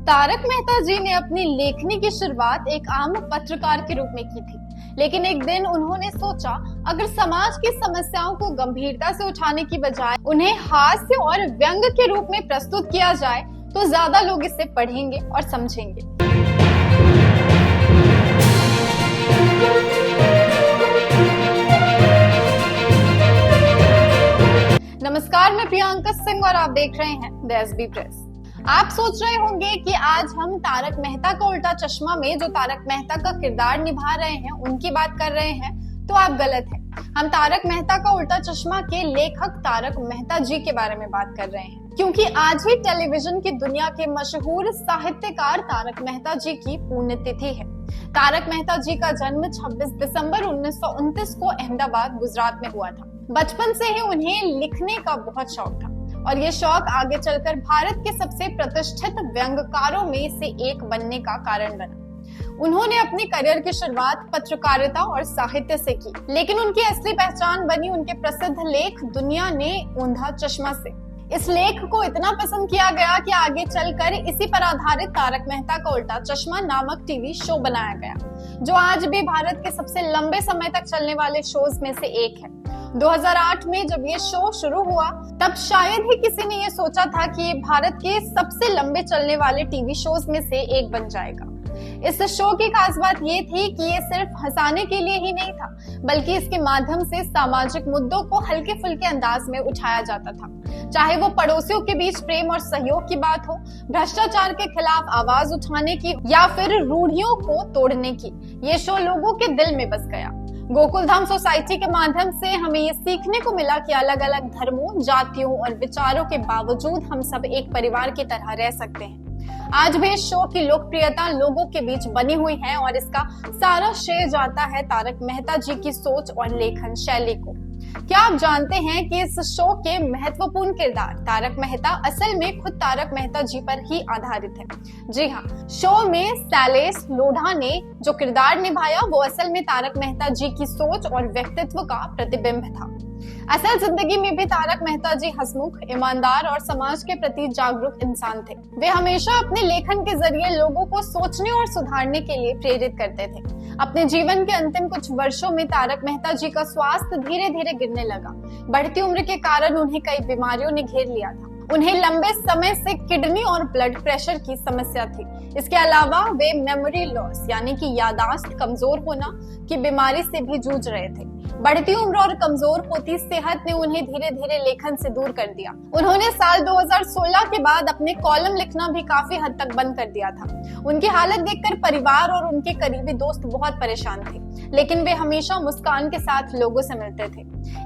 तारक मेहता जी ने अपनी लेखनी की शुरुआत एक आम पत्रकार के रूप में की थी, लेकिन एक दिन उन्होंने सोचा अगर समाज की समस्याओं को गंभीरता से उठाने की बजाय उन्हें हास्य और व्यंग के रूप में प्रस्तुत किया जाए तो ज्यादा लोग इसे पढ़ेंगे और समझेंगे। नमस्कार, मैं प्रियंका सिंह और आप देख रहे हैं द एसबी प्रेस। आप सोच रहे होंगे कि आज हम तारक मेहता का उल्टा चश्मा में जो तारक मेहता का किरदार निभा रहे हैं उनकी बात कर रहे हैं, तो आप गलत हैं। हम तारक मेहता का उल्टा चश्मा के लेखक तारक मेहता जी के बारे में बात कर रहे हैं, क्योंकि आज ही टेलीविजन की दुनिया के मशहूर साहित्यकार तारक मेहता जी की पुण्यतिथि है। तारक मेहता जी का जन्म 26 दिसंबर 1929 को अहमदाबाद, गुजरात में हुआ था। बचपन से ही उन्हें लिखने का बहुत शौक था और ये शौक आगे चलकर भारत के सबसे प्रतिष्ठित व्यंग्यकारों में से एक बनने का कारण बना। उन्होंने अपने करियर की शुरुआत पत्रकारिता और साहित्य से की, लेकिन उनकी असली पहचान बनी उनके प्रसिद्ध लेख दुनिया ने ऊंधा चश्मा से। इस लेख को इतना पसंद किया गया कि आगे चलकर इसी पर आधारित तारक मेहता का उल्टा चश्मा नामक टीवी शो बनाया गया, जो आज भी भारत के सबसे लंबे समय तक चलने वाले शोज में से एक है। 2008 में जब ये शो शुरू हुआ तब शायद ही किसी ने ये सोचा था कि ये भारत के सबसे लंबे चलने वाले टीवी शोज में से एक बन जाएगा। इस शो की खास बात ये थी कि ये सिर्फ हंसाने के लिए ही नहीं था, बल्कि इसके माध्यम से सामाजिक मुद्दों को हल्के फुल्के अंदाज में उठाया जाता था। चाहे वो पड़ोसियों के बीच प्रेम और सहयोग की बात हो, भ्रष्टाचार के खिलाफ आवाज उठाने की या फिर रूढ़ियों को तोड़ने की, ये शो लोगों के दिल में बस गया। गोकुलधाम सोसाइटी के माध्यम से हमें ये सीखने को मिला कि अलग अलग धर्मों, जातियों और विचारों के बावजूद हम सब एक परिवार की तरह रह सकते हैं। आज भी इस शो की लोकप्रियता लोगों के बीच बनी हुई है और इसका सारा श्रेय जाता है तारक मेहता जी की सोच और लेखन शैली को। क्या आप जानते हैं कि इस शो के महत्वपूर्ण किरदार तारक मेहता असल में खुद तारक मेहता जी पर ही आधारित है? जी हाँ, शो में शैलेश लोढ़ा ने जो किरदार निभाया वो असल में तारक मेहता जी की सोच और व्यक्तित्व का प्रतिबिंब था। असल जिंदगी में भी तारक मेहता जी हंसमुख, ईमानदार और समाज के प्रति जागरूक इंसान थे। वे हमेशा अपने लेखन के जरिए लोगों को सोचने और सुधारने के लिए प्रेरित करते थे। अपने जीवन के अंतिम कुछ वर्षों में तारक मेहता जी का स्वास्थ्य धीरे धीरे गिरने लगा। बढ़ती उम्र के कारण उन्हें कई बीमारियों ने घेर लिया था। उन्हें लंबे समय से किडनी और ब्लड प्रेशर की समस्या थी। इसके अलावा वे मेमोरी लॉस यानी कि याददाश्त कमजोर होना की बीमारी से भी जूझ रहे थे। बढ़ती उम्र और कमजोर होती सेहत ने उन्हें धीरे धीरे लेखन से दूर कर दिया। उन्होंने साल 2016 के बाद अपने कॉलम लिखना भी काफी हद तक बंद कर दिया था। उनकी हालत देखकर परिवार और उनके करीबी दोस्त बहुत परेशान थे, लेकिन वे हमेशा मुस्कान के साथ लोगों से मिलते थे।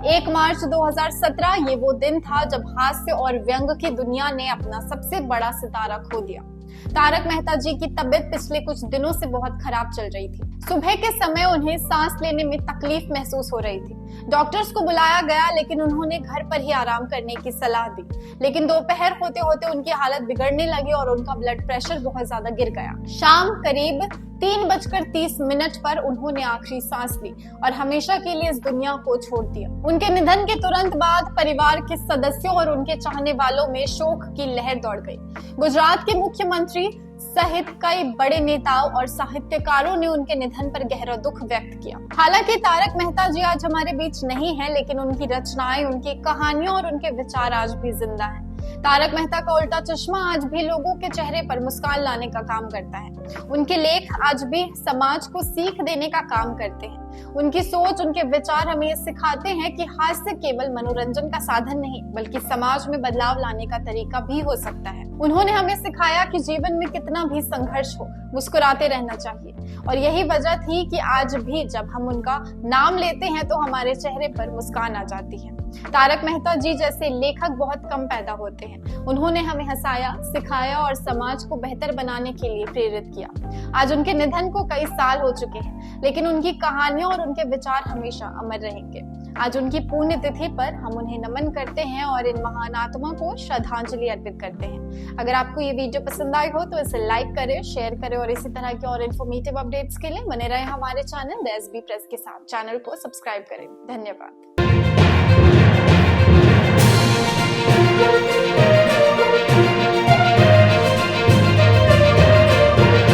1 मार्च 2017 ये वो दिन था जब हास्य और व्यंग की दुनिया ने अपना सबसे बड़ा सितारा खो दिया। तारक मेहता जी की तबीयत पिछले कुछ दिनों से बहुत खराब चल रही थी। सुबह के समय उन्हें सांस लेने में तकलीफ महसूस हो रही थी। डॉक्टर्स को बुलाया गया, लेकिन उन्होंने घर पर ही आराम करने की सलाह दी। लेकिन दोपहर होते होते उनकी हालत बिगड़ने लगी और उनका ब्लड प्रेशर बहुत ज्यादा गिर गया। शाम करीब 3:30 पर उन्होंने आखिरी सांस ली और हमेशा के लिए इस दुनिया को छोड़ दिया। उनके निधन के तुरंत बाद परिवार के सदस्यों और उनके चाहने वालों में शोक की लहर दौड़ गई। गुजरात के मुख्यमंत्री सहित कई बड़े नेताओं और साहित्यकारों ने उनके निधन पर गहरा दुख व्यक्त किया। हालांकि तारक मेहता जी आज हमारे बीच नहीं है, लेकिन उनकी रचनाएं, उनकी कहानियां और उनके विचार आज भी जिंदा हैं। तारक मेहता का उल्टा चश्मा आज भी लोगों के चेहरे पर मुस्कान लाने का काम करता है। उनके लेख आज भी समाज को सीख देने का काम करते हैं। उनकी सोच, उनके विचार हमें ये सिखाते हैं कि हास्य केवल मनोरंजन का साधन नहीं, बल्कि समाज में बदलाव लाने का तरीका भी हो सकता है। उन्होंने हमें सिखाया कि जीवन में कितना भी संघर्ष हो, मुस्कुराते रहना चाहिए, और यही वजह थी कि आज भी जब हम उनका नाम लेते हैं तो हमारे चेहरे पर मुस्कान आ जाती है। तारक मेहता जी जैसे लेखक बहुत कम पैदा होते हैं। उन्होंने हमें हंसाया, सिखाया और समाज को बेहतर बनाने के लिए प्रेरित किया। आज उनके निधन को कई साल हो चुके हैं, लेकिन उनकी कहानियां और उनके विचार हमेशा अमर रहेंगे। आज उनकी पुण्यतिथि पर हम उन्हें नमन करते हैं और इन महान आत्मा को श्रद्धांजलि अर्पित करते हैं। अगर आपको ये वीडियो पसंद आई हो तो इसे लाइक करें, शेयर करें और इसी तरह के और इन्फॉर्मेटिव अपडेट्स के लिए बने रहे हमारे चैनल द एसबी प्रेस के साथ। चैनल को सब्सक्राइब करें। धन्यवाद।